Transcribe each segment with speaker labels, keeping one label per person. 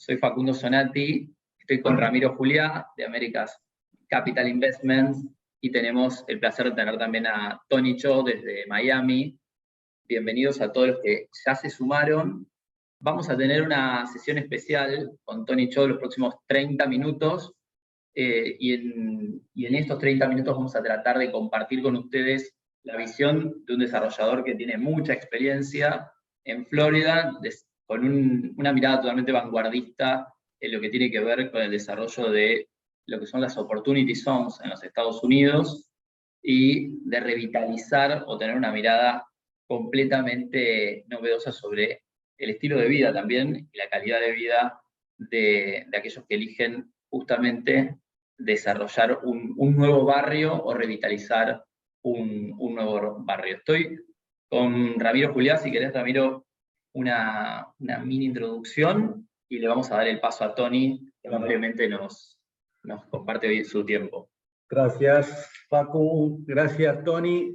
Speaker 1: Soy Facundo Sonatti, estoy con Ramiro Juliá, de Americas Capital Investments, y tenemos el placer de tener también a Tony Cho desde Miami. Bienvenidos a todos los que ya se sumaron. Vamos a tener una sesión especial con Tony Cho los próximos 30 minutos, y en estos 30 minutos vamos a tratar de compartir con ustedes la visión de un desarrollador que tiene mucha experiencia en Florida, con una mirada totalmente vanguardista en lo que tiene que ver con el desarrollo de lo que son las opportunity zones en los Estados Unidos, y de revitalizar o tener una mirada completamente novedosa sobre el estilo de vida también, y la calidad de vida de aquellos que eligen justamente desarrollar un nuevo barrio o revitalizar un nuevo barrio. Estoy con Ramiro Juliá. Si querés, Ramiro, una mini introducción, y le vamos a dar el paso a Tony, que amablemente nos comparte hoy su tiempo.
Speaker 2: Gracias, Facu. Gracias, Tony.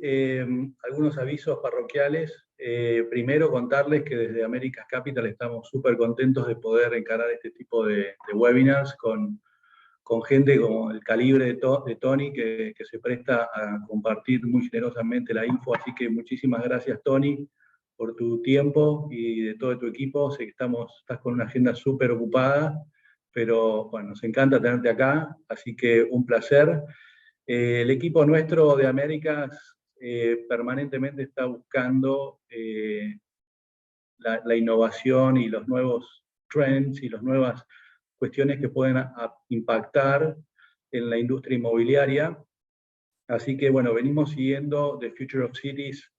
Speaker 2: Algunos avisos parroquiales. Primero, contarles que desde Americas Capital estamos súper contentos de poder encarar este tipo de webinars con gente como el calibre de Tony, que se presta a compartir muy generosamente la info. Así que muchísimas gracias, Tony, por tu tiempo y de todo tu equipo. Sé que estás con una agenda súper ocupada, pero bueno, nos encanta tenerte acá, así que un placer. El equipo nuestro de Américas permanentemente está buscando la innovación y los nuevos trends y las nuevas cuestiones que pueden impactar en la industria inmobiliaria. Así que bueno, venimos siguiendo The Future of Cities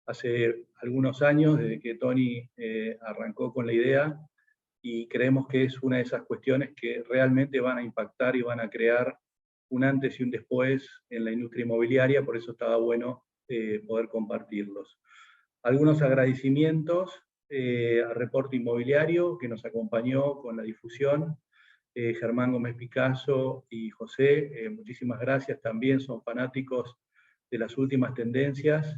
Speaker 2: hace algunos años, desde que Tony arrancó con la idea, y creemos que es una de esas cuestiones que realmente van a impactar y van a crear un antes y un después en la industria inmobiliaria. Por eso estaba bueno poder compartirlos. Algunos agradecimientos a Reporte Inmobiliario, que nos acompañó con la difusión, Germán Gómez Picasso y José, muchísimas gracias. También son fanáticos de las últimas tendencias,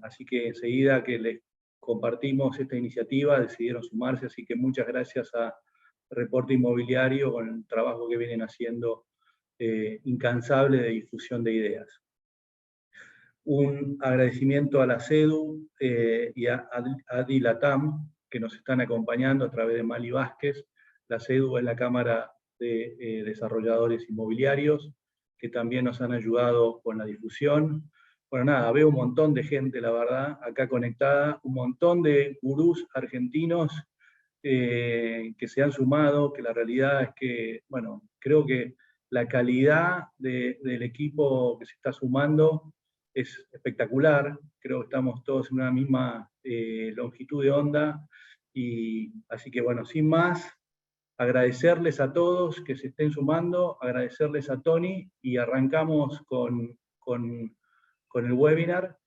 Speaker 2: así que enseguida que les compartimos esta iniciativa decidieron sumarse, así que muchas gracias a Reporte Inmobiliario con el trabajo que vienen haciendo incansable de difusión de ideas. Un agradecimiento a la CEDU y a Adilatam, que nos están acompañando a través de Mali Vázquez. La CEDU es la Cámara de Desarrolladores Inmobiliarios, que también nos han ayudado con la difusión. Bueno, nada, veo un montón de gente, la verdad, acá conectada, un montón de gurús argentinos que se han sumado, que la realidad es que, bueno, creo que la calidad del equipo que se está sumando es espectacular. Creo que estamos todos en una misma longitud de onda, y así que bueno, sin más, agradecerles a todos que se estén sumando, agradecerles a Tony, y arrancamos con el webinar.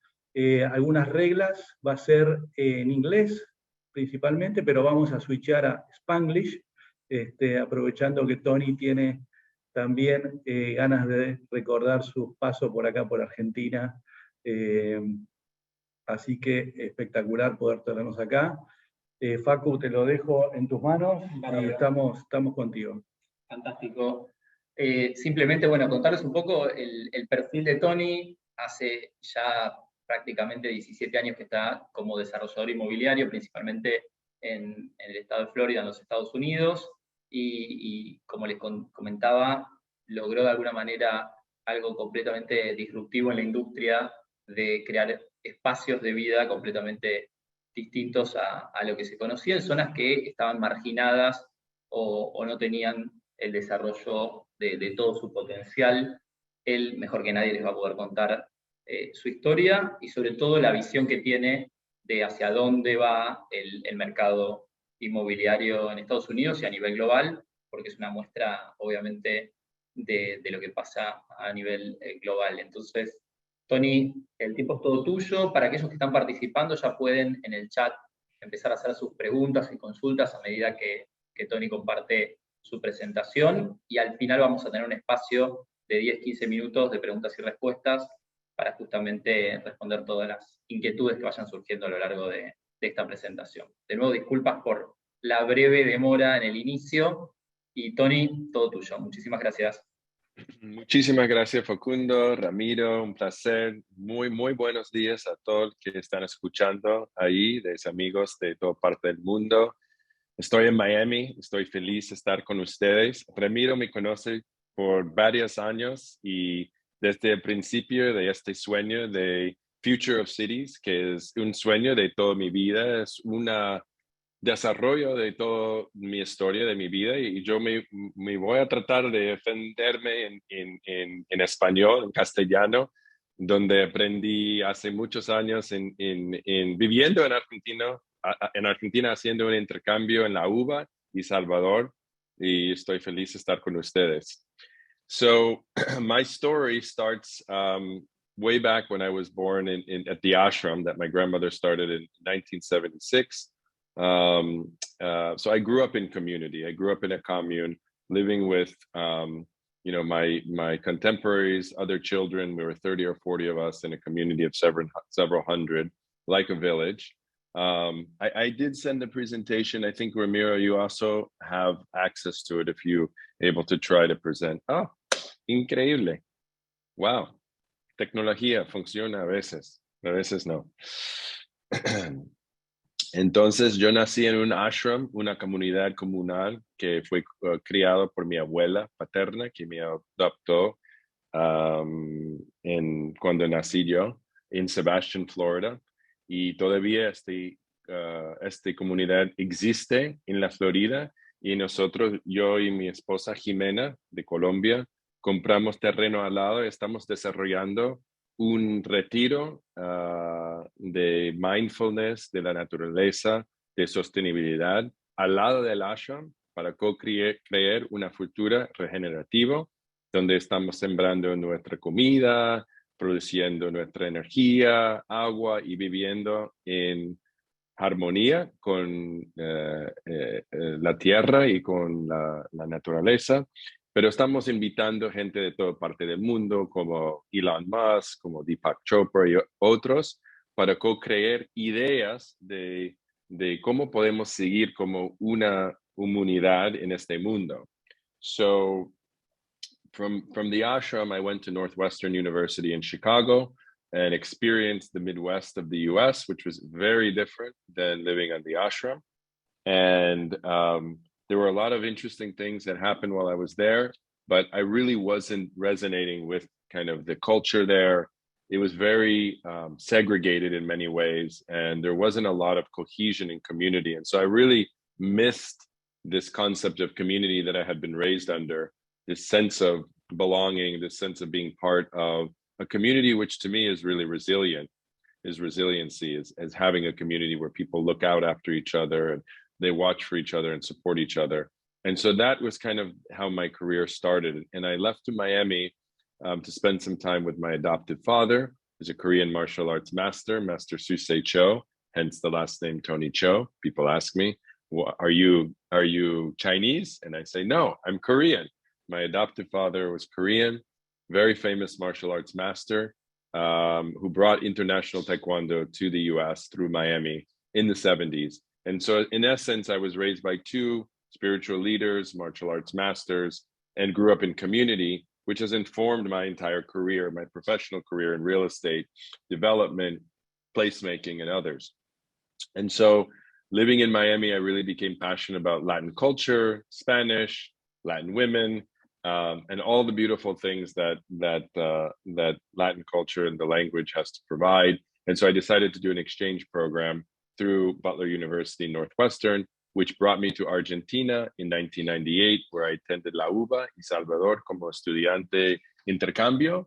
Speaker 2: Algunas reglas, va a ser en inglés principalmente, pero vamos a switchar a Spanglish, aprovechando que Tony tiene también ganas de recordar su paso por acá, por Argentina. Así que espectacular poder tenernos acá. Facu, te lo dejo en tus manos, y estamos contigo.
Speaker 1: Fantástico. Simplemente, bueno, contarles un poco el perfil de Tony. Hace ya prácticamente 17 años que está como desarrollador inmobiliario, principalmente en el estado de Florida, en los Estados Unidos, y como les comentaba, logró de alguna manera algo completamente disruptivo en la industria, de crear espacios de vida completamente distintos a lo que se conocía en zonas que estaban marginadas o no tenían el desarrollo de todo su potencial. Él, mejor que nadie, les va a poder contar su historia, y sobre todo la visión que tiene de hacia dónde va el mercado inmobiliario en Estados Unidos y a nivel global, porque es una muestra, obviamente, de lo que pasa a nivel global. Entonces, Tony, el tiempo es todo tuyo. Para aquellos que están participando, ya pueden en el chat empezar a hacer sus preguntas y consultas a medida que Tony comparte su presentación, y al final vamos a tener un espacio de 10-15 minutos de preguntas y respuestas para justamente responder todas las inquietudes que vayan surgiendo a lo largo de esta presentación. De nuevo, disculpas por la breve demora en el inicio. Y Tony, todo tuyo. Muchísimas gracias.
Speaker 3: Muchísimas gracias, Facundo, Ramiro, un placer. Muy, muy buenos días a todos que están escuchando ahí, de amigos de toda parte del mundo. Estoy en Miami, estoy feliz de estar con ustedes. Ramiro me conoce por varios años y desde el principio de este sueño de Future of Cities, que es un sueño de toda mi vida, es un desarrollo de toda mi historia, de mi vida, y yo me voy a tratar de defenderme en español, en castellano, donde aprendí hace muchos años viviendo en Argentina haciendo un intercambio en la UBA y Salvador, y estoy feliz de estar con ustedes. So my story starts way back when I was born at the ashram that my grandmother started in 1976. So I grew up in community. I grew up in a commune, living with my contemporaries, other children. We were 30 or 40 of us in a community of several hundred, like a village. I did send a presentation. I think, Ramiro, you also have access to it if you're able to try to present. Oh, increíble. Wow. Tecnología funciona a veces no. Entonces, yo nací en un ashram, una comunidad comunal que fue criado por mi abuela paterna, que me adoptó cuando nací yo, en Sebastian, Florida. Y todavía esta comunidad existe en la Florida. Y nosotros, yo y mi esposa Jimena, de Colombia, compramos terreno al lado. Estamos desarrollando un retiro de mindfulness, de la naturaleza, de sostenibilidad, al lado del ashram, para crear una futura regenerativa, donde estamos sembrando nuestra comida, produciendo nuestra energía, agua y viviendo en armonía con la tierra y con la naturaleza. Pero estamos invitando gente de toda parte del mundo, como Elon Musk, como Deepak Chopra y otros, para co-crear ideas de cómo podemos seguir como una humanidad en este mundo. So, from the ashram, I went to Northwestern University in Chicago and experienced the Midwest of the US, which was very different than living on the ashram. And there were a lot of interesting things that happened while I was there, but I really wasn't resonating with kind of the culture there. It was very segregated in many ways, and there wasn't a lot of cohesion in community. And so I really missed this concept of community that I had been raised under, this sense of belonging, this sense of being part of a community, which to me is really resilient, is resiliency, is having a community where people look out after each other and they watch for each other and support each other. And so that was kind of how my career started. And I left to Miami to spend some time with my adoptive father, who's a Korean martial arts master, Master Tony Cho, hence the last name Tony Cho. People ask me, well, are you Chinese? And I say, no, I'm Korean. My adoptive father was Korean, very famous martial arts master, who brought international Taekwondo to the US through Miami in the 70s. And so in essence, I was raised by two spiritual leaders, martial arts masters, and grew up in community, which has informed my entire career, my professional career in real estate, development, placemaking, and others. And so living in Miami, I really became passionate about Latin culture, Spanish, Latin women, and all the beautiful things that Latin culture and the language has to provide. And so I decided to do an exchange program through Butler University Northwestern, which brought me to Argentina in 1998, where I attended La UBA y Salvador como estudiante intercambio.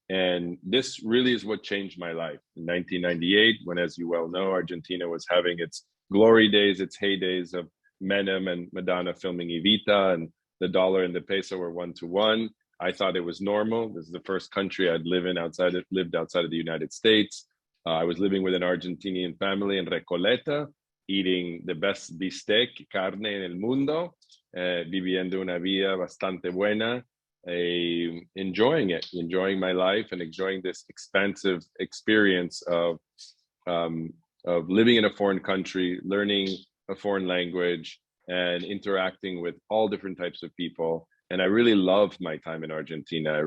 Speaker 3: And this really is what changed my life. In 1998, when, as you well know, Argentina was having its glory days, its heydays of Menem and Madonna filming Evita, and the dollar and the peso were 1-to-1. I thought it was normal. This is the first country I'd lived outside of the United States. I was living with an Argentinian family in Recoleta, eating the best bistec, carne en el mundo, viviendo una vida bastante buena, enjoying my life and enjoying this expansive experience of living in a foreign country, learning a foreign language and interacting with all different types of people. And I really loved my time in Argentina.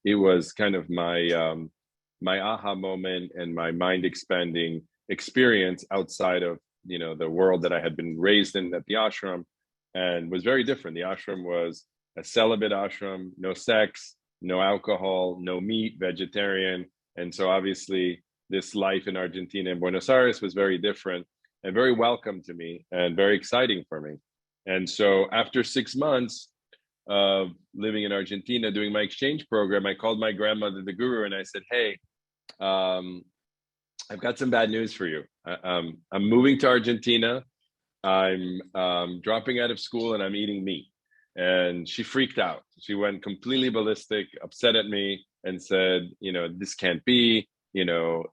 Speaker 3: It was kind of my my aha moment and my mind expanding experience outside of, you know, the world that I had been raised in at the ashram, and was very different. The ashram was a celibate ashram, no sex, no alcohol, no meat, vegetarian. And so obviously this life in Argentina and Buenos Aires was very different and very welcome to me and very exciting for me. And so after 6 months of living in Argentina, doing my exchange program, I called my grandmother, the guru, and I said, hey, I've got some bad news for you. I'm moving to Argentina. I'm dropping out of school and I'm eating meat. And she freaked out. She went completely ballistic, upset at me, and said, you know, this can't be, you know,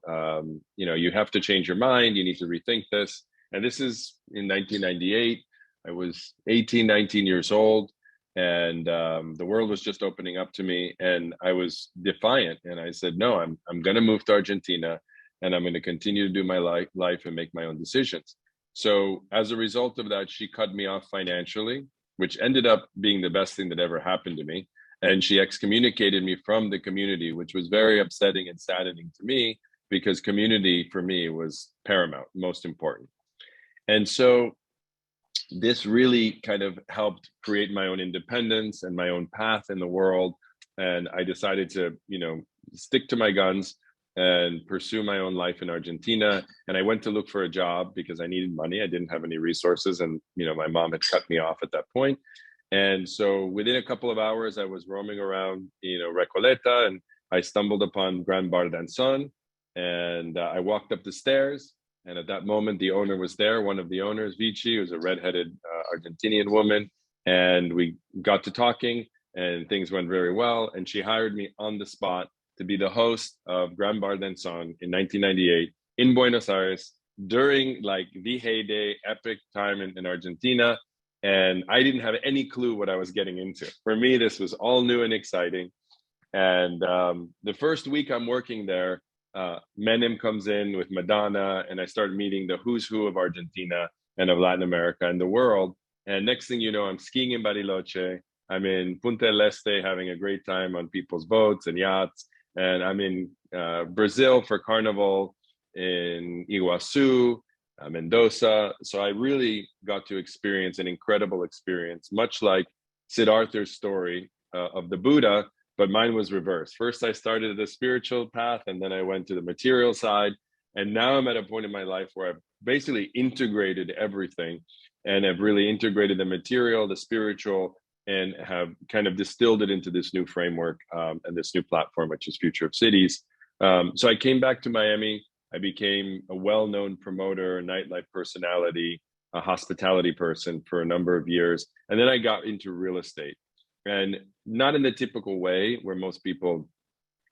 Speaker 3: you have to change your mind. You need to rethink this. And this is in 1998. I was 18, 19 years old. And the world was just opening up to me, and I was defiant. And I said, no, I'm going to move to Argentina, and I'm going to continue to do my life and make my own decisions. So as a result of that, she cut me off financially, which ended up being the best thing that ever happened to me. And she excommunicated me from the community, which was very upsetting and saddening to me, because community for me was paramount, most important. And so this really kind of helped create my own independence and my own path in the world. And I decided to, you know, stick to my guns and pursue my own life in Argentina. And I went to look for a job because I needed money. I didn't have any resources. And, you know, my mom had cut me off at that point. And so within a couple of hours, I was roaming around, you know, Recoleta, and I stumbled upon Gran Bar Danzón. And I walked up the stairs. And at that moment, the owner was there, one of the owners, Vichy, who was a redheaded Argentinian woman. And we got to talking, and things went very well. And she hired me on the spot to be the host of Gran Bar Danzón in 1998 in Buenos Aires, during like the heyday, epic time in Argentina. And I didn't have any clue what I was getting into. For me, this was all new and exciting. And the first week I'm working there, Menem comes in with Madonna, and I start meeting the who's who of Argentina and of Latin America and the world. And next thing you know, I'm skiing in Bariloche. I'm in Punta del Este having a great time on people's boats and yachts. And I'm in Brazil for Carnival, in Iguazu, Mendoza. So I really got to experience an incredible experience, much like Siddhartha's story of the Buddha, but mine was reversed. First, I started the spiritual path, and then I went to the material side. And now I'm at a point in my life where I've basically integrated everything, and have really integrated the material, the spiritual, and have kind of distilled it into this new framework and this new platform, which is Future of Cities. So I came back to Miami. I became a well-known promoter, nightlife personality, a hospitality person for a number of years. And then I got into real estate. And not in the typical way where most people,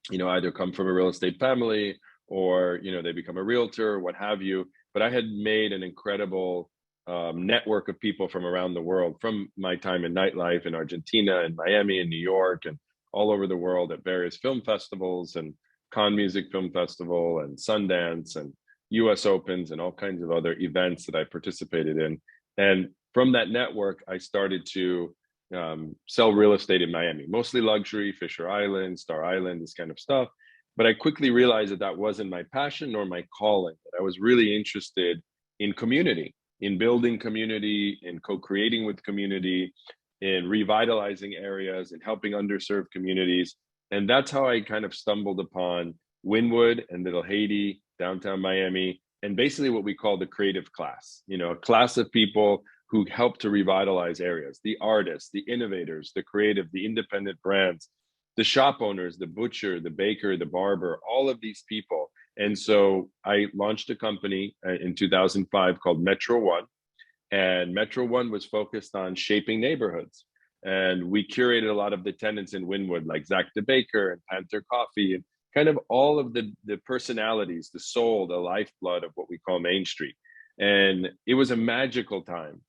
Speaker 3: you know, either come from a real estate family or, you know, they become a realtor or what have you. But I had made an incredible network of people from around the world, from my time in nightlife in Argentina and Miami and New York and all over the world at various film festivals and Cannes Music Film Festival and Sundance and US Opens and all kinds of other events that I participated in. And from that network, I started to sell real estate in Miami, mostly luxury, Fisher Island, Star Island, this kind of stuff. But I quickly realized that that wasn't my passion nor my calling, that I was really interested in community, in building community, in co-creating with community, in revitalizing areas, and helping underserved communities. And that's how I kind of stumbled upon Wynwood and Little Haiti, downtown Miami, and basically what we call the creative class, you know, a class of people who help to revitalize areas, the artists, the innovators, the creative, the independent brands, the shop owners, the butcher, the baker, the barber, all of these people. And so I launched a company in 2005 called Metro One. And Metro One was focused on shaping neighborhoods. And we curated a lot of the tenants in Wynwood, like Zach the Baker and Panther Coffee, and kind of all of the personalities, the soul, the lifeblood of what we call Main Street. And it was a magical time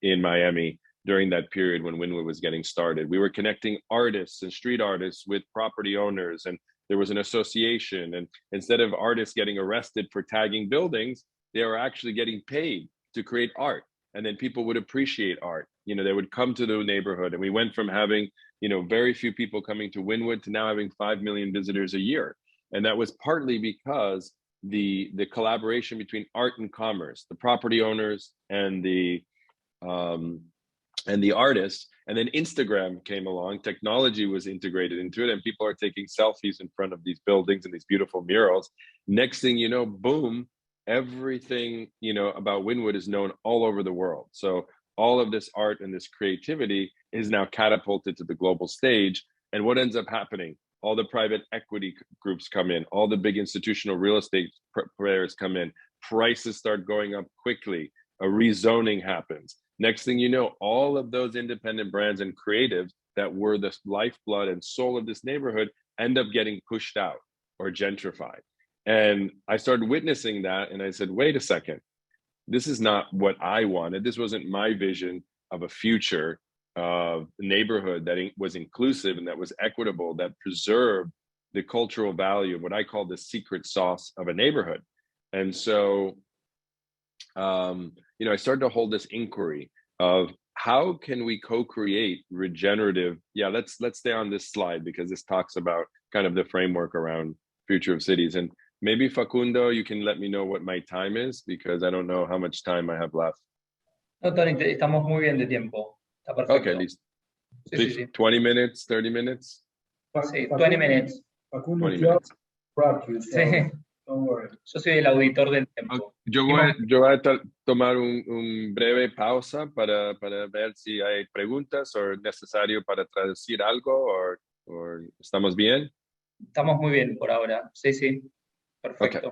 Speaker 3: in Miami during that period when Wynwood was getting started. We were connecting artists and street artists with property owners, and there was an association. And instead of artists getting arrested for tagging buildings, they were actually getting paid to create art. And then people would appreciate art. You know, they would come to the neighborhood, and we went from having, you know, very few people coming to Wynwood to now having 5 million visitors a year. And that was partly because the collaboration between art and commerce, the property owners and the artists, and then Instagram came along, technology was integrated into it, and people are taking selfies in front of these buildings and these beautiful murals. Next thing you know, boom, everything, you know, about Wynwood is known all over the world. So all of this art and this creativity is now catapulted to the global stage. And what ends up happening? All the private equity groups come in, all the big institutional real estate players come in, prices start going up quickly, a rezoning happens. Next thing you know, all of those independent brands and creatives that were the lifeblood and soul of this neighborhood end up getting pushed out or gentrified. And I started witnessing that, and I said, wait a second, this is not what I wanted. This wasn't my vision of a future neighborhood that was inclusive and that was equitable, that preserved the cultural value of what I call the secret sauce of a neighborhood. And so, you know, I started to hold this inquiry of how can we co-create regenerative, let's stay on this slide because this talks about kind of the framework around future of cities. And maybe Facundo, you can let me know what my time is, because I don't know how much time I have left.
Speaker 1: No, Tony, estamos muy bien de tiempo. Está perfecto.
Speaker 3: Okay, listo.
Speaker 1: Sí, sí.
Speaker 3: 20 minutes, 30 minutes?
Speaker 1: Sí, 20 minutes.
Speaker 2: Facundo,
Speaker 3: 20 minutes.
Speaker 1: Sí.
Speaker 2: Don't worry.
Speaker 1: Yo soy el auditor del tiempo.
Speaker 3: Yo voy a tomar un breve pausa para ver si hay preguntas o necesario para traducir algo, o estamos bien.
Speaker 1: Estamos muy bien por ahora. Sí, sí. Perfecto.
Speaker 3: Okay.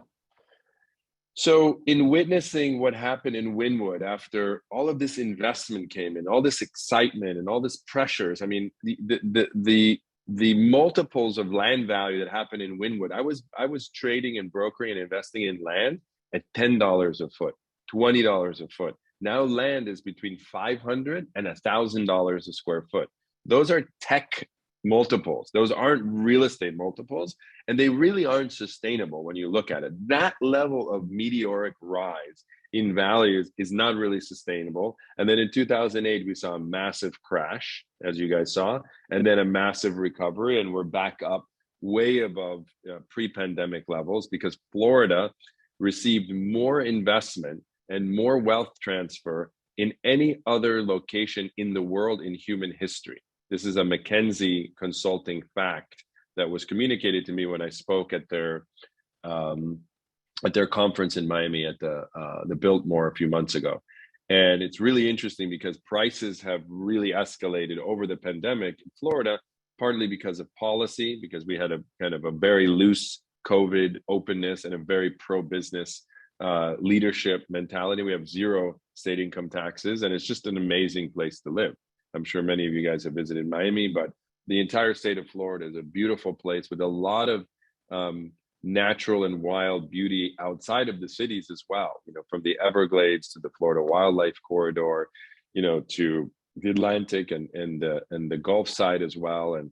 Speaker 3: So in witnessing what happened in Wynwood after all of this investment came in, all this excitement and all this pressures, I mean, the multiples of land value that happened in Wynwood, I was trading and brokering and investing in land at $10 a foot, $20 a foot. Now land is between $500 and $1,000 a square foot. Those are tech multiples. Those aren't real estate multiples, and they really aren't sustainable when you look at it. That level of meteoric rise in values is not really sustainable. And then in 2008, we saw a massive crash, as you guys saw, and then a massive recovery, and we're back up way above pre-pandemic levels because Florida received more investment and more wealth transfer in any other location in the world in human history. This is a McKinsey consulting fact that was communicated to me when I spoke at their conference in Miami at the Biltmore a few months ago. And it's really interesting because prices have really escalated over the pandemic in Florida, partly because of policy, because we had a kind of a very loose COVID openness and a very pro-business leadership mentality. We have zero state income taxes, and it's just an amazing place to live. I'm sure many of you guys have visited Miami, but the entire state of Florida is a beautiful place with a lot of natural and wild beauty outside of the cities as well. You know, from the Everglades to the Florida Wildlife Corridor, you know, to the Atlantic and the Gulf side as well. And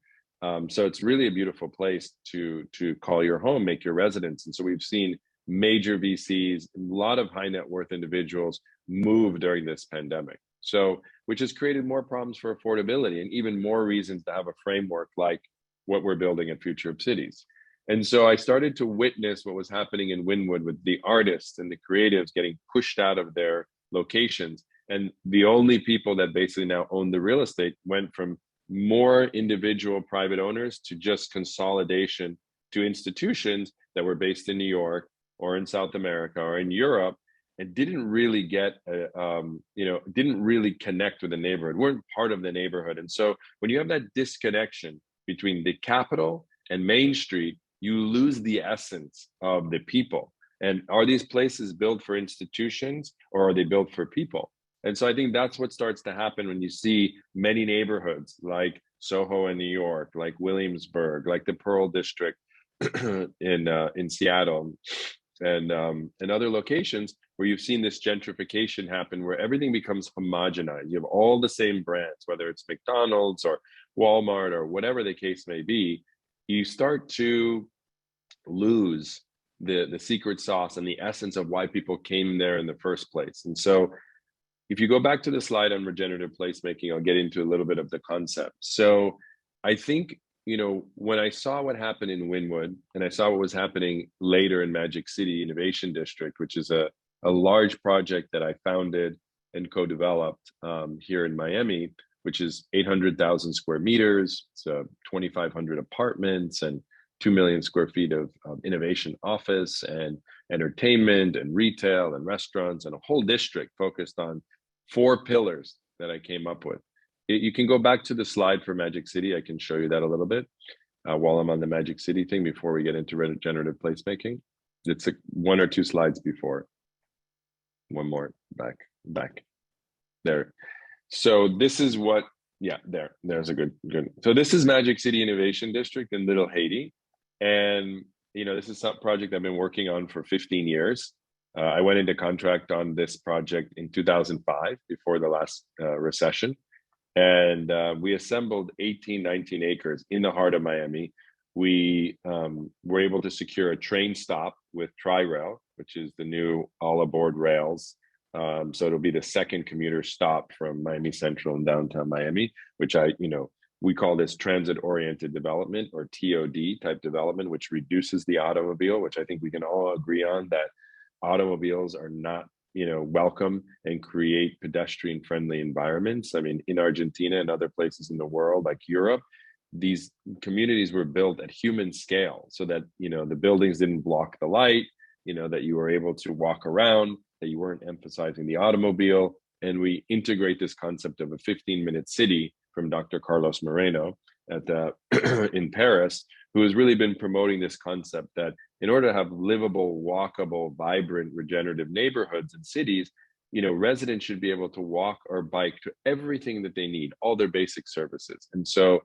Speaker 3: so it's really a beautiful place to call your home, make your residence. And so we've seen major VCs, a lot of high net worth individuals move during this pandemic. So, which has created more problems for affordability and even more reasons to have a framework like what we're building at Future of Cities. And so I started to witness what was happening in Wynwood with the artists and the creatives getting pushed out of their locations. And the only people that basically now own the real estate went from more individual private owners to just consolidation to institutions that were based in New York or in South America or in Europe, and didn't really get, didn't really connect with the neighborhood, weren't part of the neighborhood. And so when you have that disconnection between the capital and Main Street, you lose the essence of the people. And are these places built for institutions or are they built for people? And so I think that's what starts to happen when you see many neighborhoods like Soho in New York, like Williamsburg, like the Pearl District in Seattle, and other locations where you've seen this gentrification happen, where everything becomes homogenized. You have all the same brands, whether it's McDonald's or Walmart or whatever the case may be. You start to lose the secret sauce and the essence of why people came there in the first place. And so if you go back to the slide on regenerative placemaking, I'll get into a little bit of the concept. So I think, when I saw what happened in Wynwood, and I saw what was happening later in Magic City Innovation District, which is a large project that I founded and co-developed here in Miami, which is 800,000 square meters. It's 2,500 apartments and 2 million square feet of innovation office and entertainment and retail and restaurants, and a whole district focused on 4 pillars that I came up with. You can go back to the slide for Magic City. I can show you that a little bit while I'm on the Magic City thing before we get into regenerative placemaking. It's 1 or 2 slides before. One more, back. There. So this is what, there's a good. So this is Magic City Innovation District in Little Haiti. And, this is some project I've been working on for 15 years. I went into contract on this project in 2005, before the last recession. And we assembled 19 acres in the heart of Miami. We were able to secure a train stop with Tri-Rail, which is the new all-aboard rails. So it'll be the second commuter stop from Miami Central and downtown Miami, which we call this transit-oriented development, or TOD type development, which reduces the automobile, which I think we can all agree on that automobiles are not welcome and create pedestrian friendly environments. I mean, in Argentina and other places in the world, like Europe, these communities were built at human scale so that, the buildings didn't block the light, that you were able to walk around, that you weren't emphasizing the automobile. And we integrate this concept of a 15-minute city from Dr. Carlos Moreno in Paris, who has really been promoting this concept that in order to have livable, walkable, vibrant, regenerative neighborhoods and cities, residents should be able to walk or bike to everything that they need, all their basic services. And so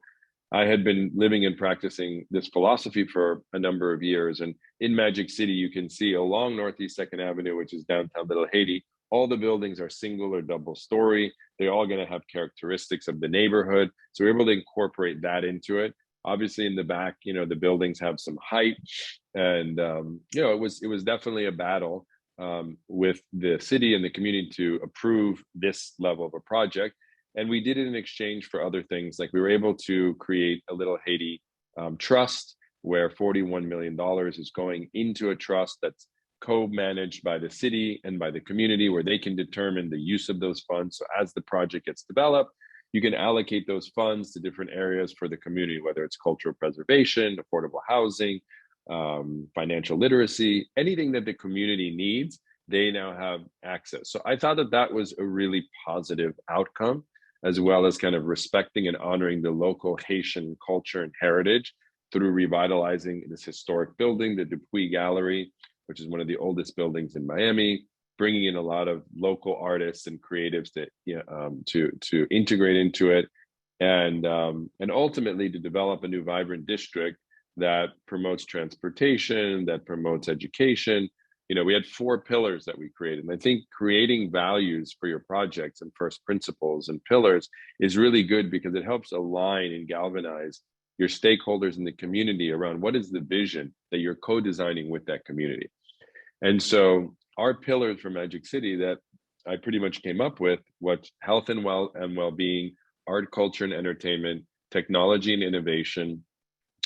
Speaker 3: I had been living and practicing this philosophy for a number of years. And in Magic City, you can see along Northeast 2nd Avenue, which is downtown Little Haiti, all the buildings are single or double story. They're all going to have characteristics of the neighborhood. So we're able to incorporate that into it. Obviously in the back, the buildings have some height, and it was definitely a battle with the city and the community to approve this level of a project. And we did it in exchange for other things. Like we were able to create a Little Haiti trust where $41 million is going into a trust that's co-managed by the city and by the community, where they can determine the use of those funds. So as the project gets developed, you can allocate those funds to different areas for the community, whether it's cultural preservation, affordable housing, financial literacy, anything that the community needs, they now have access. So I thought that was a really positive outcome, as well as kind of respecting and honoring the local Haitian culture and heritage through revitalizing this historic building, the Dupuy Gallery, which is one of the oldest buildings in Miami, bringing in a lot of local artists and creatives to integrate into it, and ultimately to develop a new vibrant district that promotes transportation, that promotes education. We had 4 pillars that we created. And I think creating values for your projects and first principles and pillars is really good, because it helps align and galvanize your stakeholders in the community around what is the vision that you're co-designing with that community. And so our pillars for Magic City that I pretty much came up with, what health and well-being, art, culture and entertainment, technology and innovation,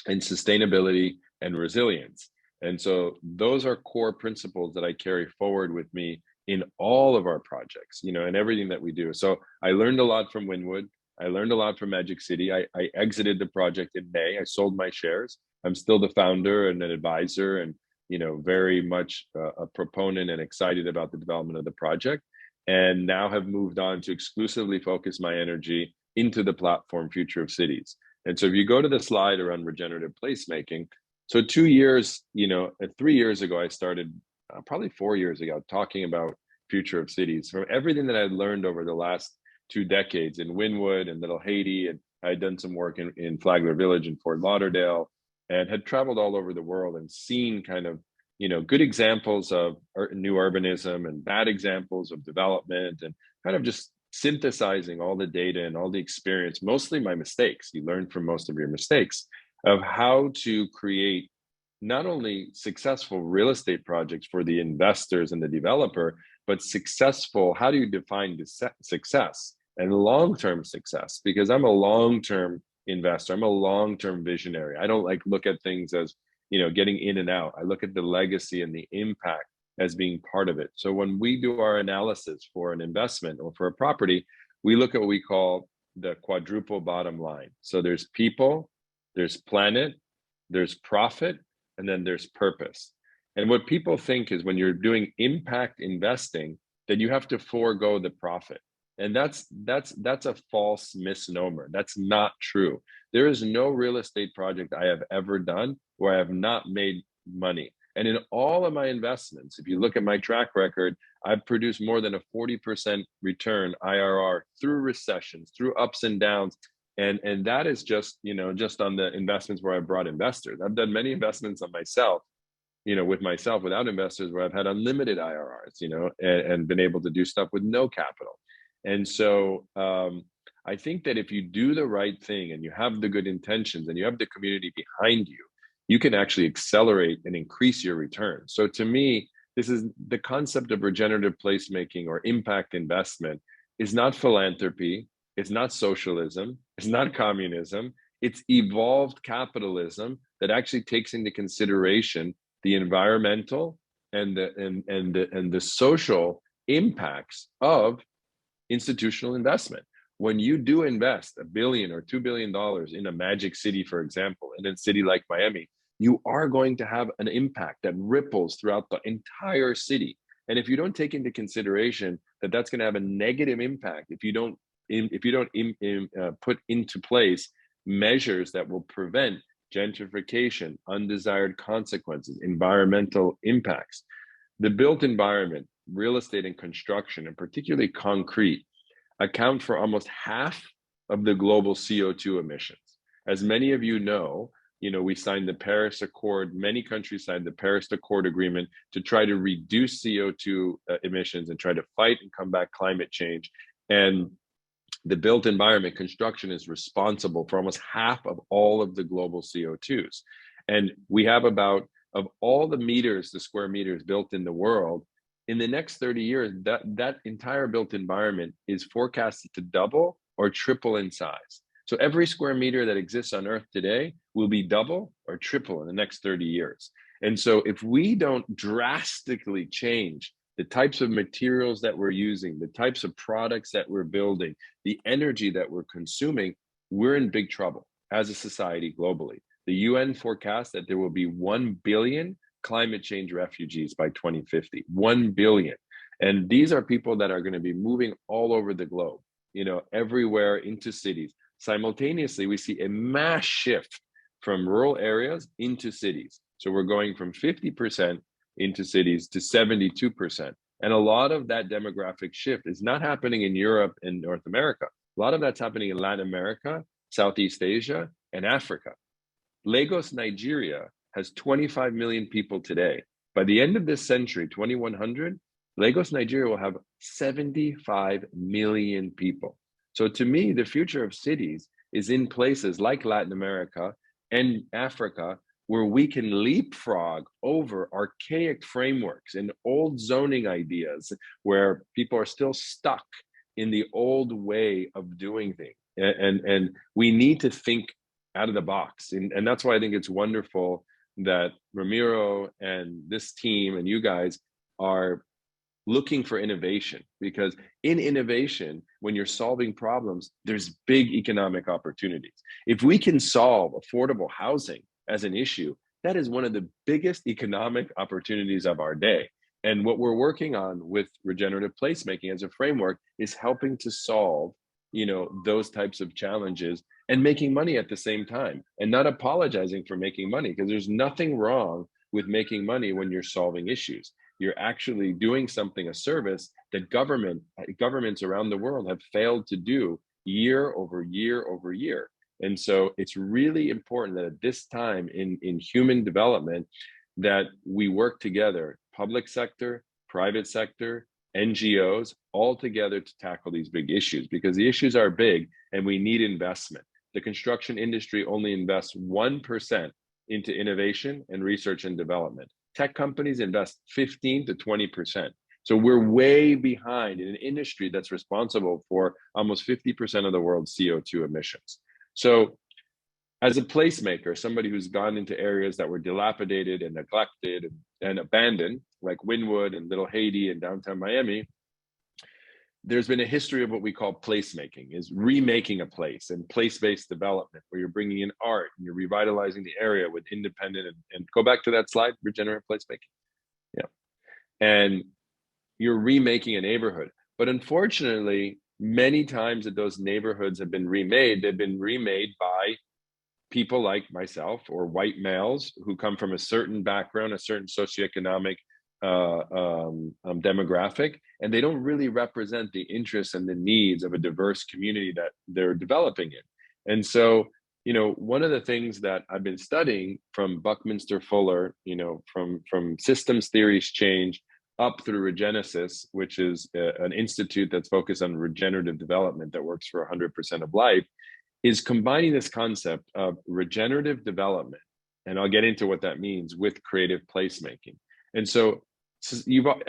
Speaker 3: and sustainability and resilience. And so those are core principles that I carry forward with me in all of our projects, and everything that we do. So I learned a lot from Wynwood. I learned a lot from Magic City. I exited the project in May. I sold my shares. I'm still the founder and an advisor, and very much a proponent and excited about the development of the project, and now have moved on to exclusively focus my energy into the platform Future of Cities. And so if you go to the slide around regenerative placemaking, so 3 years ago, I started, probably 4 years ago, talking about Future of Cities. From everything that I'd learned over the last 2 decades in Wynwood and Little Haiti, and I had done some work in Flagler Village in Fort Lauderdale, and had traveled all over the world and seen kind of, good examples of new urbanism and bad examples of development, and kind of just synthesizing all the data and all the experience, mostly my mistakes. You learn from most of your mistakes, of how to create not only successful real estate projects for the investors and the developer, but successful, how do you define success and long-term success? Because I'm a long-term investor, I'm a long-term visionary. I don't like look at things as, you know, getting in and out. I look at the legacy and the impact as being part of it. So when we do our analysis for an investment or for a property, we look at what we call the quadruple bottom line. So there's people, there's planet, there's profit, and then there's purpose. And what people think is when you're doing impact investing, that you have to forego the profit. And that's a false misnomer. That's not true. There is no real estate project I have ever done where I have not made money. And in all of my investments, if you look at my track record, I've produced more than a 40% return IRR through recessions, through ups and downs. And that is just, you know, just on the investments where I brought investors. I've done many investments on myself, you know, with myself without investors where I've had unlimited IRRs, you know, and been able to do stuff with no capital. And so I think that if you do the right thing and you have the good intentions and you have the community behind you, you can actually accelerate and increase your return. So to me, this is the concept of regenerative placemaking or impact investment is not philanthropy. It's not socialism. It's not communism. It's evolved capitalism that actually takes into consideration the environmental and the social impacts of institutional investment. When you do invest $1 billion or $2 billion in a magic city, for example, in a city like Miami, you are going to have an impact that ripples throughout the entire city. And if you don't take into consideration that that's going to have a negative impact, if you don't put into place measures that will prevent gentrification, undesired consequences, environmental impacts, the built environment, real estate and construction, and particularly concrete, account for almost half of the global CO2 emissions. As many of you know, we signed the Paris Accord. Many countries signed the Paris Accord agreement to try to reduce CO2 emissions and try to fight and combat climate change. And the built environment, construction, is responsible for almost half of all of the global CO2s. And we have about, of all the meters, the square meters built in the world, in the next 30 years, that entire built environment is forecasted to double or triple in size. So every square meter that exists on Earth today will be double or triple in the next 30 years. And so if we don't drastically change the types of materials that we're using, the types of products that we're building, the energy that we're consuming, we're in big trouble as a society globally. The UN forecasts that there will be 1 billion climate change refugees by 2050, 1 billion. And these are people that are going to be moving all over the globe, everywhere into cities. Simultaneously, we see a mass shift from rural areas into cities. So we're going from 50% into cities to 72%. And a lot of that demographic shift is not happening in Europe and North America. A lot of that's happening in Latin America, Southeast Asia, and Africa. Lagos, Nigeria has 25 million people today. By the end of this century, 2100, Lagos, Nigeria will have 75 million people. So to me, the future of cities is in places like Latin America and Africa, where we can leapfrog over archaic frameworks and old zoning ideas where people are still stuck in the old way of doing things. And we need to think out of the box. And that's why I think it's wonderful that Ramiro and this team and you guys are looking for innovation, because in innovation, when you're solving problems, there's big economic opportunities. If we can solve affordable housing as an issue, that is one of the biggest economic opportunities of our day. And what we're working on with regenerative placemaking as a framework is helping to solve, those types of challenges and making money at the same time, and not apologizing for making money, because there's nothing wrong with making money when you're solving issues. You're actually doing something, a service that governments around the world have failed to do year over year over year. And so it's really important that at this time in human development, that we work together, public sector, private sector, NGOs, all together to tackle these big issues, because the issues are big and we need investment. The construction industry only invests 1% into innovation and research and development. Tech companies invest 15 to 20%. So we're way behind in an industry that's responsible for almost 50% of the world's CO2 emissions. So as a placemaker, somebody who's gone into areas that were dilapidated and neglected and abandoned, like Wynwood and Little Haiti and downtown Miami, there's been a history of what we call placemaking, is remaking a place, and place-based development, where you're bringing in art and you're revitalizing the area with independent, and go back to that slide, regenerative placemaking. Yeah. And you're remaking a neighborhood. But unfortunately, many times that those neighborhoods have been remade, they've been remade by people like myself or white males who come from a certain background, a certain socioeconomic demographic, and they don't really represent the interests and the needs of a diverse community that they're developing in. And so, you know, one of the things that I've been studying from Buckminster Fuller, you know, from systems theories change up through Regenesis, which is an institute that's focused on regenerative development that works for 100% of life, is combining this concept of regenerative development, and I'll get into what that means, with creative placemaking. And so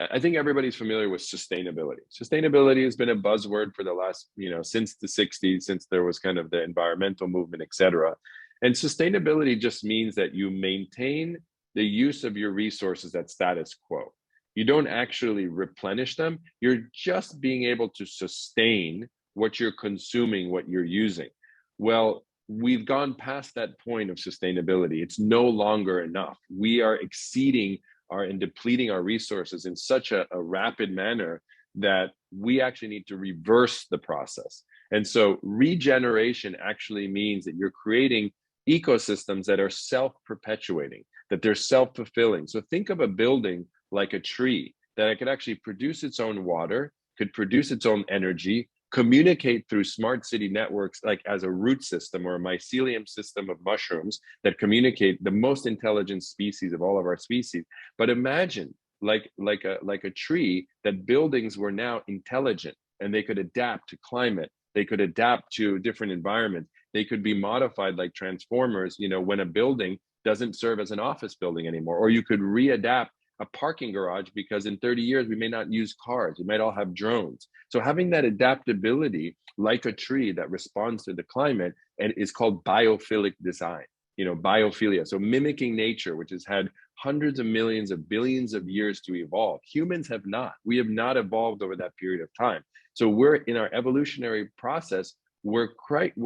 Speaker 3: I think everybody's familiar with sustainability. Sustainability has been a buzzword for the last, you know, since the 60s, since there was kind of the environmental movement, et cetera. And sustainability just means that you maintain the use of your resources at status quo. You don't actually replenish them. You're just being able to sustain what you're consuming, what you're using. Well, we've gone past that point of sustainability. It's no longer enough. We are exceeding and depleting our resources in such a rapid manner that we actually need to reverse the process. And so regeneration actually means that you're creating ecosystems that are self-perpetuating, that they're self-fulfilling. So think of a building like a tree, that it could actually produce its own water, could produce its own energy, communicate through smart city networks, like as a root system or a mycelium system of mushrooms that communicate, the most intelligent species of all of our species. But imagine like a tree, that buildings were now intelligent, and they could adapt to climate, they could adapt to different environments, they could be modified like transformers, you know, when a building doesn't serve as an office building anymore, or you could readapt a parking garage because in 30 years we may not use cars, we might all have drones. So having that adaptability like a tree that responds to the climate, and is called biophilic design, you know, biophilia. So mimicking nature, which has had hundreds of millions of billions of years to evolve. Humans have not. We have not evolved over that period of time. So we're in our evolutionary process, we're quite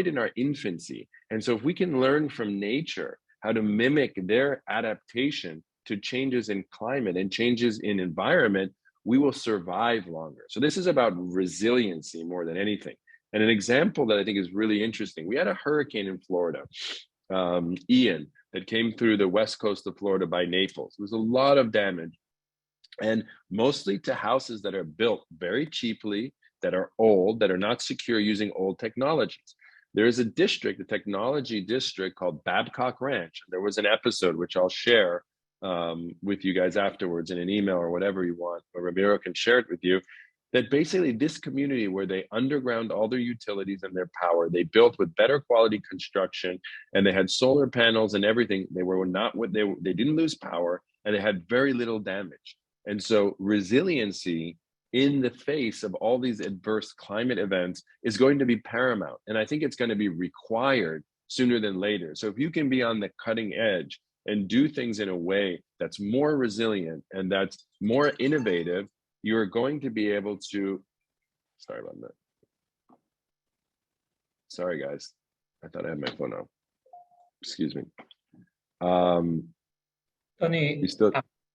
Speaker 3: in our infancy. And so if we can learn from nature how to mimic their adaptation to changes in climate and changes in environment, we will survive longer. So this is about resiliency more than anything. And an example that I think is really interesting, we had a hurricane in Florida, Ian, that came through the west coast of Florida by Naples. There was a lot of damage, and mostly to houses that are built very cheaply, that are old, that are not secure, using old technologies. There is a district, a technology district called Babcock Ranch. There was an episode, which I'll share with you guys afterwards in an email or whatever you want, or Ramiro can share it with you, that basically this community, where they underground all their utilities and their power, they built with better quality construction, and they had solar panels and everything. They were not what they didn't lose power, and they had very little damage. And so resiliency in the face of all these adverse climate events is going to be paramount. And I think it's going to be required sooner than later. So if you can be on the cutting edge and do things in a way that's more resilient and that's more innovative, you're going to be able to, sorry about that. Sorry, guys. I thought I had my phone on. Excuse me.
Speaker 1: Tony,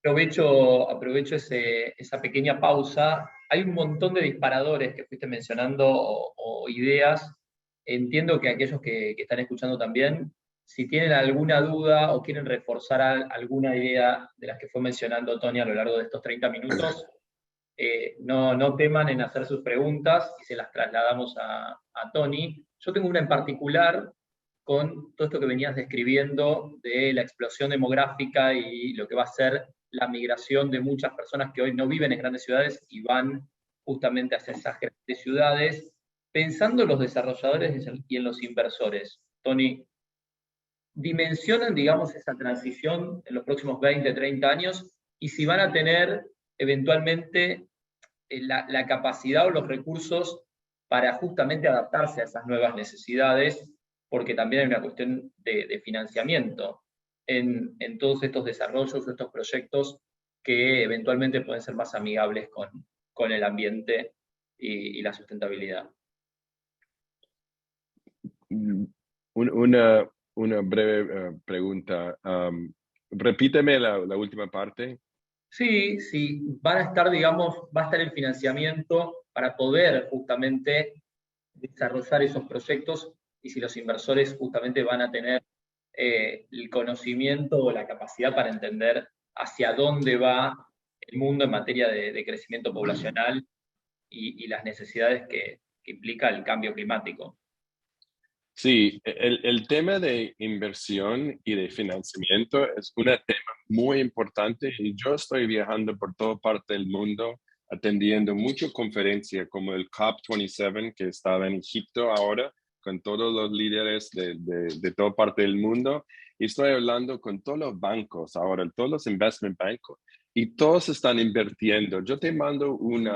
Speaker 1: aprovecho esa pequeña pausa. Hay un montón de disparadores que fuiste mencionando o ideas. Entiendo que aquellos que están escuchando también, si tienen alguna duda o quieren reforzar alguna idea de las que fue mencionando Tony a lo largo de estos 30 minutos, no teman en hacer sus preguntas y se las trasladamos a Tony. Yo tengo una en particular con todo esto que venías describiendo de la explosión demográfica y lo que va a ser la migración de muchas personas que hoy no viven en grandes ciudades y van justamente hacia esas grandes ciudades, pensando en los desarrolladores y en los inversores. Tony, dimensionan, digamos, esa transición en los próximos 20, 30 años, y si van a tener eventualmente la capacidad o los recursos para justamente adaptarse a esas nuevas necesidades, porque también hay una cuestión de financiamiento en todos estos desarrollos, estos proyectos que eventualmente pueden ser más amigables con el ambiente y la sustentabilidad.
Speaker 3: Una breve pregunta. Repíteme la última parte.
Speaker 1: Sí, sí, van a estar, digamos, va a estar el financiamiento para poder justamente desarrollar esos proyectos, y si los inversores justamente van a tener el conocimiento o la capacidad para entender hacia dónde va el mundo en materia de crecimiento poblacional y las necesidades que implica el cambio climático.
Speaker 3: Sí, el tema de inversión y de financiamiento es un tema muy importante, y yo estoy viajando por toda parte del mundo atendiendo muchas conferencias como el COP27 que estaba en Egipto ahora, con todos los líderes de toda parte del mundo, y estoy hablando con todos los bancos ahora, todos los investment bancos, y todos están invirtiendo. Yo te mando un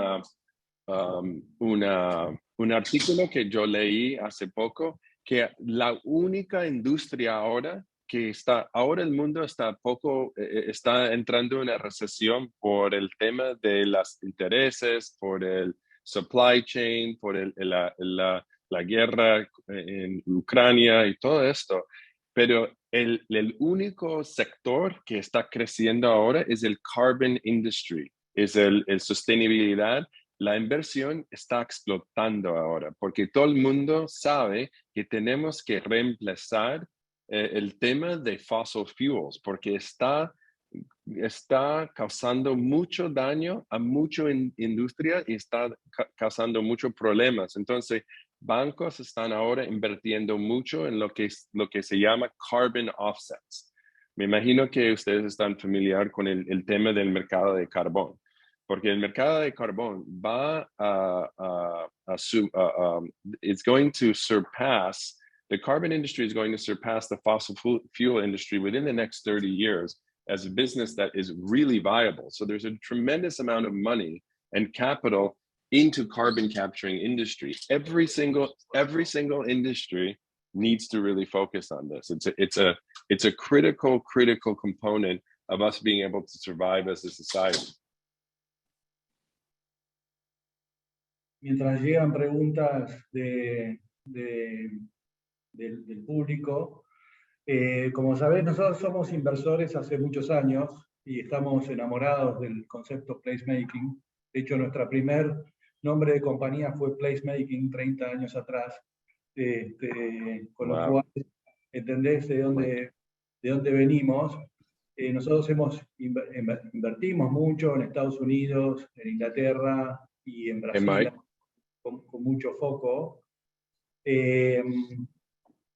Speaker 3: artículo que yo leí hace poco, que la única industria ahora ahora el mundo está entrando en una recesión por el tema de los intereses, por el supply chain, por la guerra en Ucrania y todo esto. Pero el único sector que está creciendo ahora es el carbon industry, es el sostenibilidad. La inversión está explotando ahora, porque todo el mundo sabe que tenemos que reemplazar el tema de fossil fuels, porque está causando mucho daño a mucha industria y está causando muchos problemas. Entonces, bancos están ahora invirtiendo mucho en lo que se llama carbon offsets. Me imagino que ustedes están familiares con el tema del mercado de carbón, porque el mercado de carbón it's going to surpass, the carbon industry is going to surpass the fossil fuel industry within the next 30 years as a business that is really viable. So there's a tremendous amount of money and capital into carbon capturing industry. Every single industry needs to really focus on this. It's a critical component of us being able to survive as a society.
Speaker 2: Mientras llegan preguntas del público, como sabés, nosotros somos inversores hace muchos años y estamos enamorados del concepto placemaking. De hecho, nuestra primer nombre de compañía fue Placemaking 30 años atrás, con lo cual entendés de dónde venimos. Nosotros invertimos mucho en Estados Unidos, en Inglaterra y en Brasil, con mucho foco.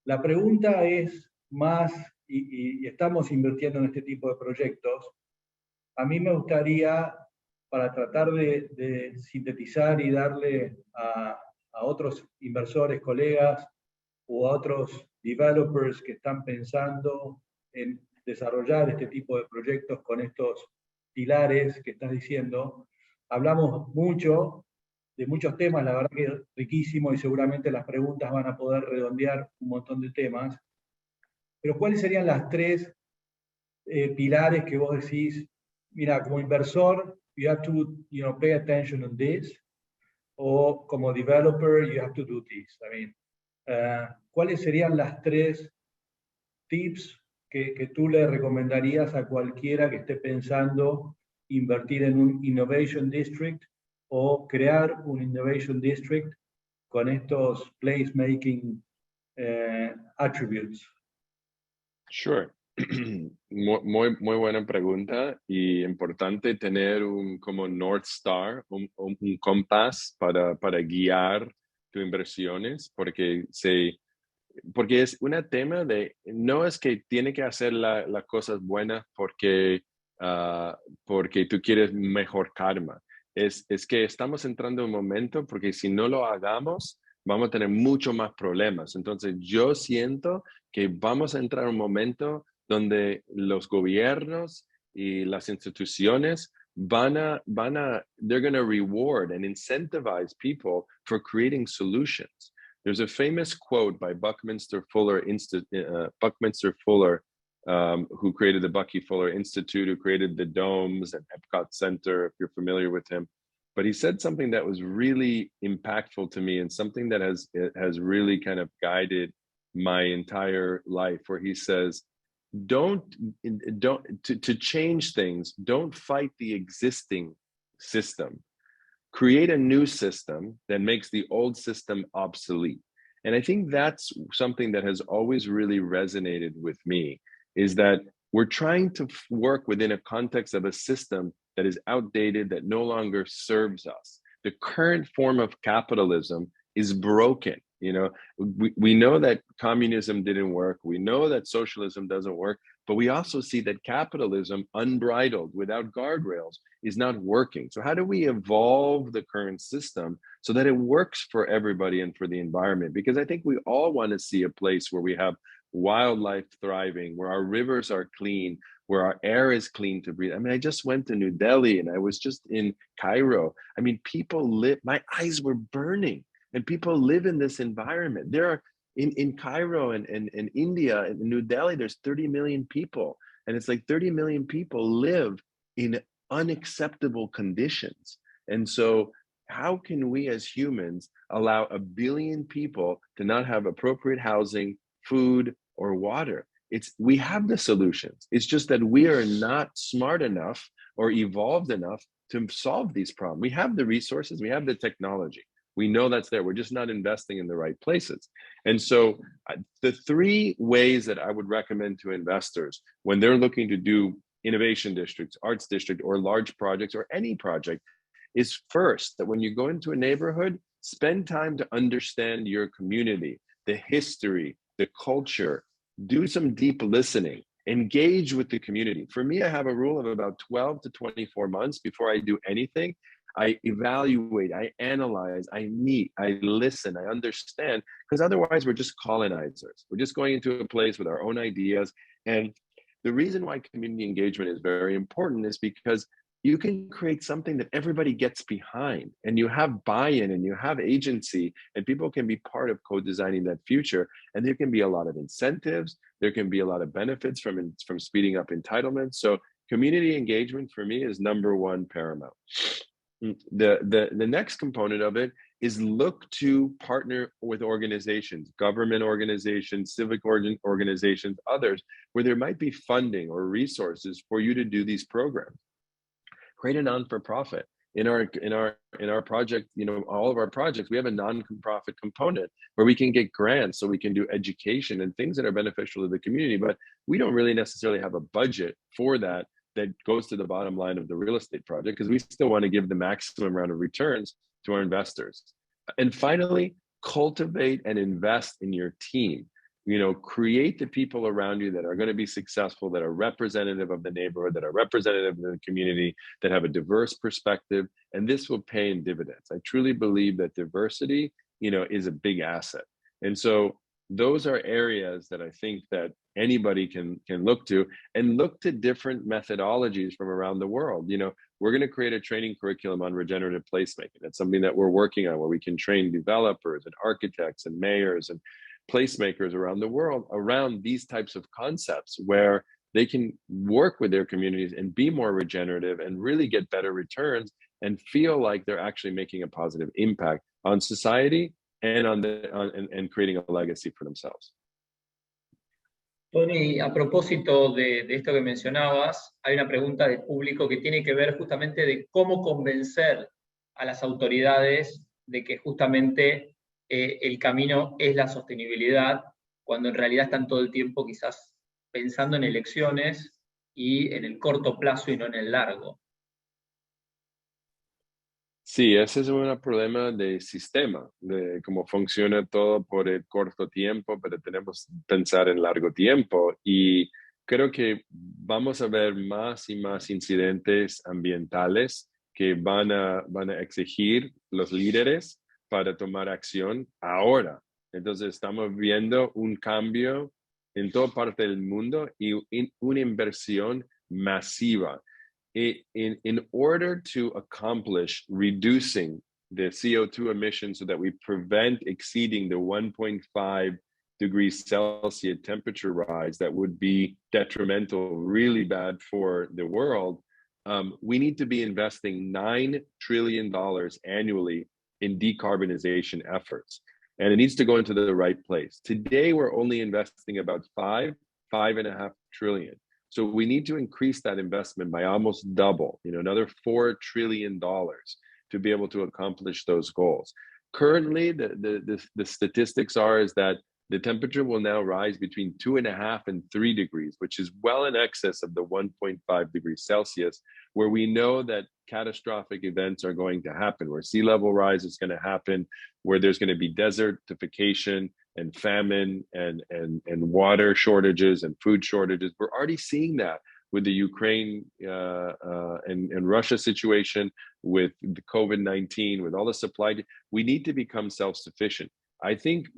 Speaker 2: La pregunta es más, y estamos invirtiendo en este tipo de proyectos. A mí me gustaría, para tratar de sintetizar y darle a otros inversores, colegas, o a otros developers que están pensando en desarrollar este tipo de proyectos con estos pilares que estás diciendo. Hablamos mucho de muchos temas, la verdad que es riquísimo, y seguramente las preguntas van a poder redondear un montón de temas. Pero ¿cuáles serían las tres pilares que vos decís, mira, como inversor, you have to pay attention on this, o como developer, you have to do this? I mean, ¿cuáles serían las tres tips que tú le recomendarías a cualquiera que esté pensando invertir en un Innovation District o crear un Innovation District con estos placemaking attributes?
Speaker 3: Sure. Muy buena pregunta, y importante tener como North Star, un compás para guiar tus inversiones, porque es un tema de, no es que tiene que hacer las cosas buenas porque tú quieres mejor karma. Es que estamos entrando en un momento, porque si no lo hagamos, vamos a tener mucho más problemas. Entonces yo siento que vamos a entrar en un momento donde los gobiernos y las instituciones they're going to reward and incentivize people for creating solutions. There's a famous quote by Buckminster Fuller, who created the Bucky Fuller Institute, who created the domes and Epcot Center, if you're familiar with him. But he said something that was really impactful to me and something that has really kind of guided my entire life, where he says, to change things, don't fight the existing system. Create a new system that makes the old system obsolete. And I think that's something that has always really resonated with me, is that we're trying to work within a context of a system that is outdated, that no longer serves us. The current form of capitalism is broken. You know, we know that communism didn't work. We know that socialism doesn't work, but we also see that capitalism, unbridled, without guardrails, is not working. So how do we evolve the current system so that it works for everybody and for the environment? Because I think we all want to see a place where we have wildlife thriving, where our rivers are clean, where our air is clean to breathe. I mean, I just went to New Delhi and I was just in Cairo. I mean, people live, my eyes were burning. And people live in this environment. There are, in Cairo and India, in New Delhi, there's 30 million people. And it's like 30 million people live in unacceptable conditions. And so how can we as humans allow 1 billion people to not have appropriate housing, food, or water? We have the solutions. It's just that we are not smart enough or evolved enough to solve these problems. We have the resources, we have the technology. We know that's there. We're just not investing in the right places. And so the 3 ways that I would recommend to investors when they're looking to do innovation districts, arts district, or large projects, or any project, is first, that when you go into a neighborhood, spend time to understand your community, the history, the culture, do some deep listening, engage with the community. For me, I have a rule of about 12 to 24 months before I do anything. I evaluate, I analyze, I meet, I listen, I understand, because otherwise we're just colonizers. We're just going into a place with our own ideas. And the reason why community engagement is very important is because you can create something that everybody gets behind, and you have buy-in and you have agency, and people can be part of co-designing that future. And there can be a lot of incentives. There can be a lot of benefits from speeding up entitlements. So community engagement for me is #1 paramount. The next component of it is look to partner with organizations, government organizations, civic organizations, others, where there might be funding or resources for you to do these programs. Create a non-for-profit. In our project, you know, all of our projects, we have a non-profit component where we can get grants so we can do education and things that are beneficial to the community, but we don't really necessarily have a budget for that goes to the bottom line of the real estate project, because we still want to give the maximum amount of returns to our investors. And finally, cultivate and invest in your team. You know, create the people around you that are going to be successful, that are representative of the neighborhood, that are representative of the community, that have a diverse perspective, and this will pay in dividends. I truly believe that diversity, you know, is a big asset. And so those are areas that I think that anybody can look to, and look to different methodologies from around the world. You know, we're going to create a training curriculum on regenerative placemaking. That's something that we're working on, where we can train developers and architects and mayors and placemakers around the world around these types of concepts, where they can work with their communities and be more regenerative and really get better returns and feel like they're actually making a positive impact on society and and creating a legacy for themselves.
Speaker 1: Tony, a propósito de esto que mencionabas, hay una pregunta del público que tiene que ver justamente de cómo convencer a las autoridades de que justamente el camino es la sostenibilidad, cuando en realidad están todo el tiempo quizás pensando en elecciones y en el corto plazo y no en el largo.
Speaker 3: Sí, ese es un problema de sistema, de cómo funciona todo por el corto tiempo, pero tenemos que pensar en largo tiempo. Y creo que vamos a ver más y más incidentes ambientales que van a exigir los líderes para tomar acción ahora. Entonces estamos viendo un cambio en toda parte del mundo y una inversión masiva. In order to accomplish reducing the CO2 emissions so that we prevent exceeding the 1.5 degrees Celsius temperature rise that would be detrimental, really bad for the world, we need to be investing $9 trillion annually in decarbonization efforts. And it needs to go into the right place. Today, we're only investing about $5.5 trillion. So we need to increase that investment by almost double, another $4 trillion to be able to accomplish those goals. Currently, the statistics is that the temperature will now rise between 2.5 and 3 degrees, which is well in excess of the 1.5 degrees Celsius, where we know that catastrophic events are going to happen, where sea level rise is going to happen, where there's going to be desertification and famine and water shortages and food shortages. We're already seeing that with the Ukraine and Russia situation, with the COVID-19, with all the supply. We need to become self-sufficient. I think,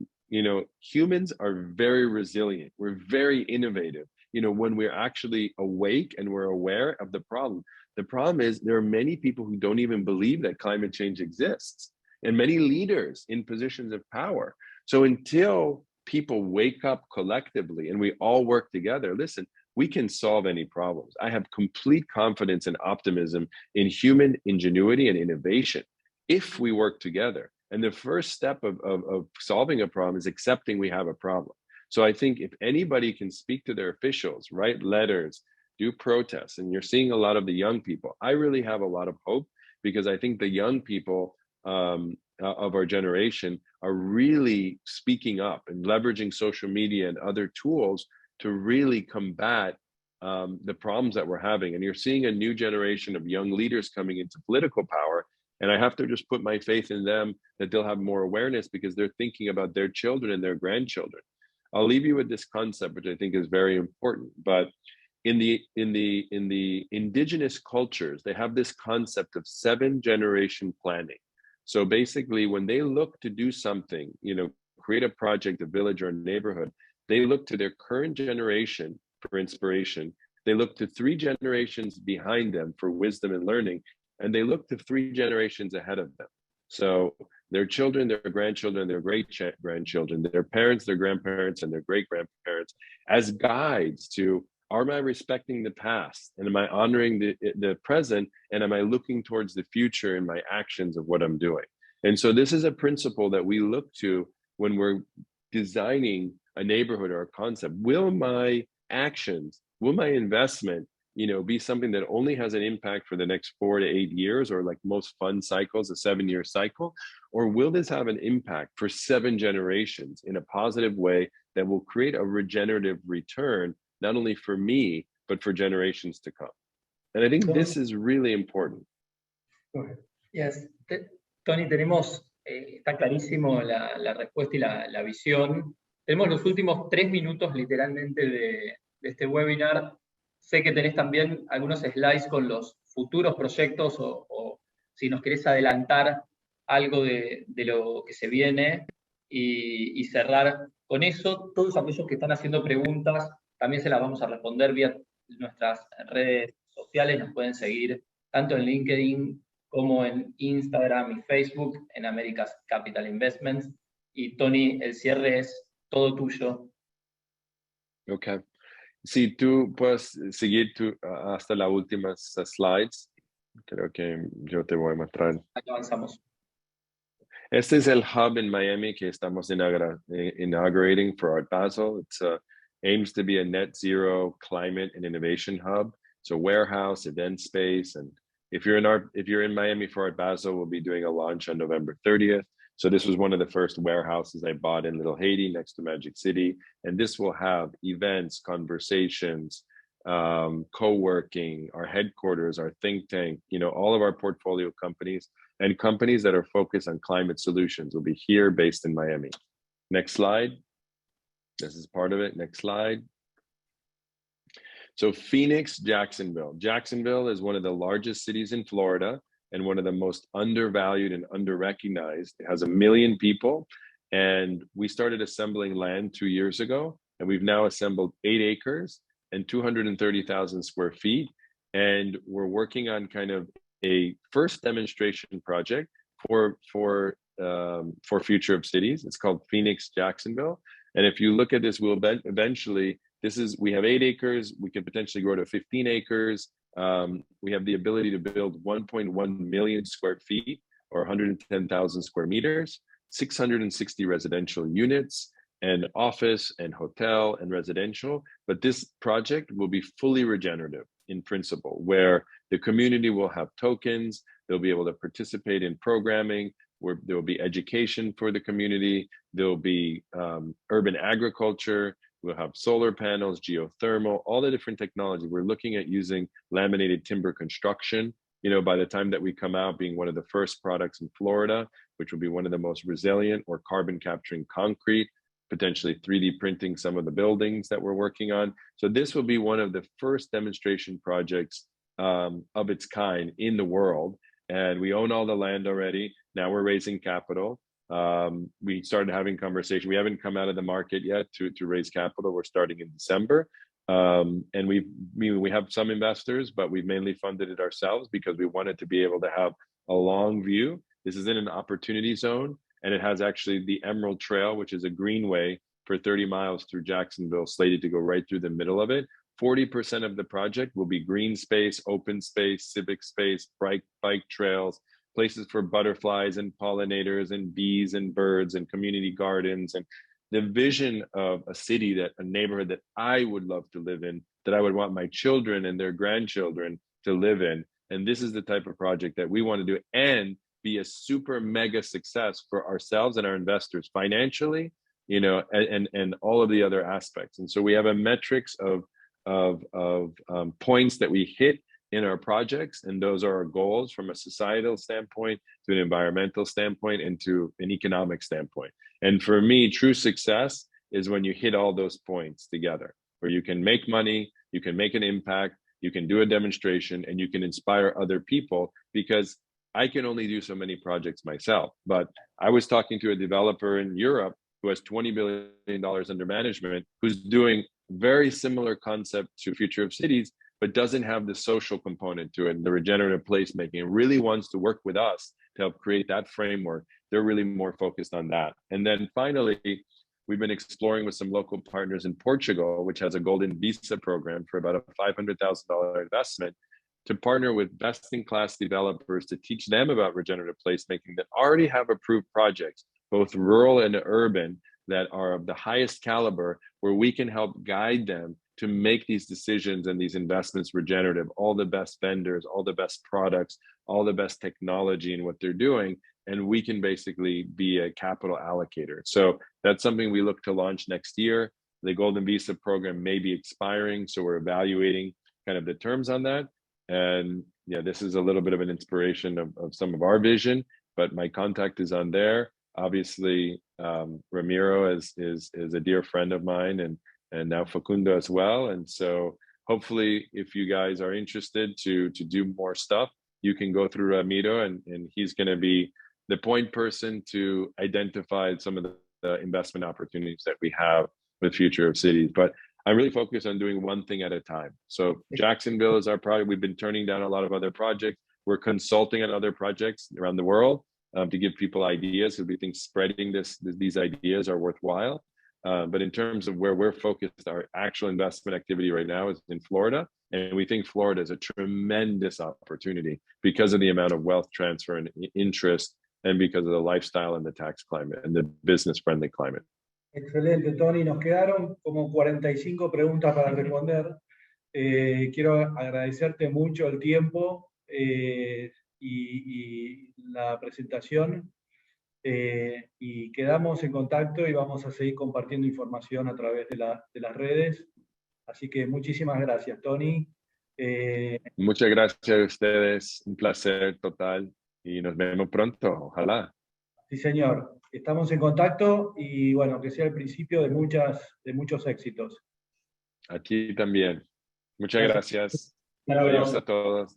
Speaker 3: humans are very resilient. We're very innovative, when we're actually awake and we're aware of the problem. The problem is there are many people who don't even believe that climate change exists, and many leaders in positions of power. So until people wake up collectively and we all work together, listen, we can solve any problems. I have complete confidence and optimism in human ingenuity and innovation if we work together. And the first step of solving a problem is accepting we have a problem. So I think if anybody can speak to their officials, write letters, do protests, and you're seeing a lot of the young people, I really have a lot of hope, because I think the young people of our generation are really speaking up and leveraging social media and other tools to really combat the problems that we're having. And you're seeing a new generation of young leaders coming into political power. And I have to just put my faith in them that they'll have more awareness, because they're thinking about their children and their grandchildren. I'll leave you with this concept, which I think is very important. But in the indigenous cultures, they have this concept of 7-generation planning. So basically, when they look to do something, create a project, a village or a neighborhood, they look to their current generation for inspiration. They look to 3 generations behind them for wisdom and learning. And they look to 3 generations ahead of them. So their children, their grandchildren, their great-grandchildren, their parents, their grandparents, and their great-grandparents as guides to, am I respecting the past? And am I honoring the present? And am I looking towards the future in my actions of what I'm doing? And so this is a principle that we look to when we're designing a neighborhood or a concept. Will my actions, will my investment, be something that only has an impact for the next 4 to 8 years, or like most fund cycles, a 7-year cycle? Or will this have an impact for 7 generations in a positive way that will create a regenerative return, not only for me, but for generations to come? And I think this is really important.
Speaker 1: Yes. Tony, está clarísimo la respuesta y la visión. Tenemos los últimos 3 minutos literalmente de este webinar. Sé que tenés también algunos slides con los futuros proyectos, o si nos querés adelantar algo de lo que se viene y cerrar con eso. Todos aquellos que están haciendo preguntas también se las vamos a responder vía nuestras redes sociales. Nos pueden seguir tanto en LinkedIn como en Instagram y Facebook, en America's Capital Investments. Y Tony, el cierre es todo tuyo.
Speaker 3: Okay. Si tú puedes seguir hasta las últimas slides, creo que yo te voy a mostrar.
Speaker 1: Aquí avanzamos.
Speaker 3: Este es el hub in Miami que estamos inaugurating for Art Basel. It aims to be a net zero climate and innovation hub. It's a warehouse, event space, and if you're in Miami for Art Basel, we'll be doing a launch on November 30th. So this was one of the first warehouses I bought in Little Haiti next to Magic City. And this will have events, conversations, co-working, our headquarters, our think tank, all of our portfolio companies and companies that are focused on climate solutions will be here based in Miami. Next slide. This is part of it. Next slide. So Phoenix, Jacksonville. Jacksonville is one of the largest cities in Florida. and one of the most undervalued and under-recognized. It has 1 million people, and we started assembling land 2 years ago, and we've now assembled 8 acres and 230,000 square feet, and we're working on kind of a first demonstration project for Future of Cities. It's called Phoenix Jacksonville, and if you look at this, we'll eventually, we have 8 acres, we could potentially grow to 15 acres. We have the ability to build 1.1 million square feet, or 110,000 square meters, 660 residential units, and office and hotel and residential. But this project will be fully regenerative in principle, where the community will have tokens, they'll be able to participate in programming, where there will be education for the community, there'll be urban agriculture, we'll have solar panels, geothermal, all the different technology. We're looking at using laminated timber construction, you know, by the time that we come out, being one of the first products in Florida, which will be one of the most resilient, or carbon capturing concrete, potentially 3D printing some of the buildings that we're working on. So this will be one of the first demonstration projects of its kind in the world. And we own all the land already. Now we're raising capital. We started having conversation. We haven't come out of the market yet to raise capital. We're starting in December. And we have some investors, but we've mainly funded it ourselves because we wanted to be able to have a long view. This is in an opportunity zone, and it has actually the Emerald Trail, which is a greenway for 30 miles through Jacksonville, slated to go right through the middle of it. 40% of the project will be green space, open space, civic space, bike trails, places for butterflies and pollinators and bees and birds and community gardens. And the vision of a neighborhood that I would love to live in, that I would want my children and their grandchildren to live in. And this is the type of project that we want to do and be a super mega success for ourselves and our investors financially, you know, and all of the other aspects. And so we have a metrics of points that we hit in our projects, and those are our goals from a societal standpoint, to an environmental standpoint, and to an economic standpoint. And for me, true success is when you hit all those points together, where you can make money, you can make an impact, you can do a demonstration, and you can inspire other people, because I can only do so many projects myself. But I was talking to a developer in Europe who has $20 billion under management, who's doing very similar concept to Future of Cities, but doesn't have the social component to it, and the regenerative placemaking. It really wants to work with us to help create that framework. They're really more focused on that. And then finally, we've been exploring with some local partners in Portugal, which has a golden visa program for about a $500,000 investment, to partner with best-in-class developers to teach them about regenerative placemaking that already have approved projects, both rural and urban, that are of the highest caliber, where we can help guide them to make these decisions and these investments regenerative, all the best vendors, all the best products, all the best technology in what they're doing, and we can basically be a capital allocator. So that's something we look to launch next year. The Golden Visa program may be expiring, so we're evaluating kind of the terms on that. And yeah, this is a little bit of an inspiration of some of our vision, but my contact is on there. Obviously, Ramiro is a dear friend of mine, and now Facundo as well. And so hopefully, if you guys are interested to do more stuff, you can go through Ramiro, and he's going to be the point person to identify some of the investment opportunities that we have with Future of Cities. But I'm really focused on doing one thing at a time. So Jacksonville is our project. We've been turning down a lot of other projects. We're consulting on other projects around the world to give people ideas, because we think spreading these ideas are worthwhile. But in terms of where we're focused, our actual investment activity right now is in Florida. And we think Florida is a tremendous opportunity because of the amount of wealth transfer and interest, and because of the lifestyle and the tax climate and the business-friendly climate.
Speaker 2: Excelente, Tony. Nos quedaron como 45 preguntas para responder. Quiero agradecerte mucho el tiempo y la presentación. Y quedamos en contacto y vamos a seguir compartiendo información a través de las redes. Así que muchísimas gracias, Tony.
Speaker 3: Muchas gracias a ustedes. Un placer total. Y nos vemos pronto, ojalá.
Speaker 2: Sí, señor. Estamos en contacto y bueno, que sea el principio de muchos éxitos.
Speaker 3: Aquí también. Muchas gracias. Adiós a todos.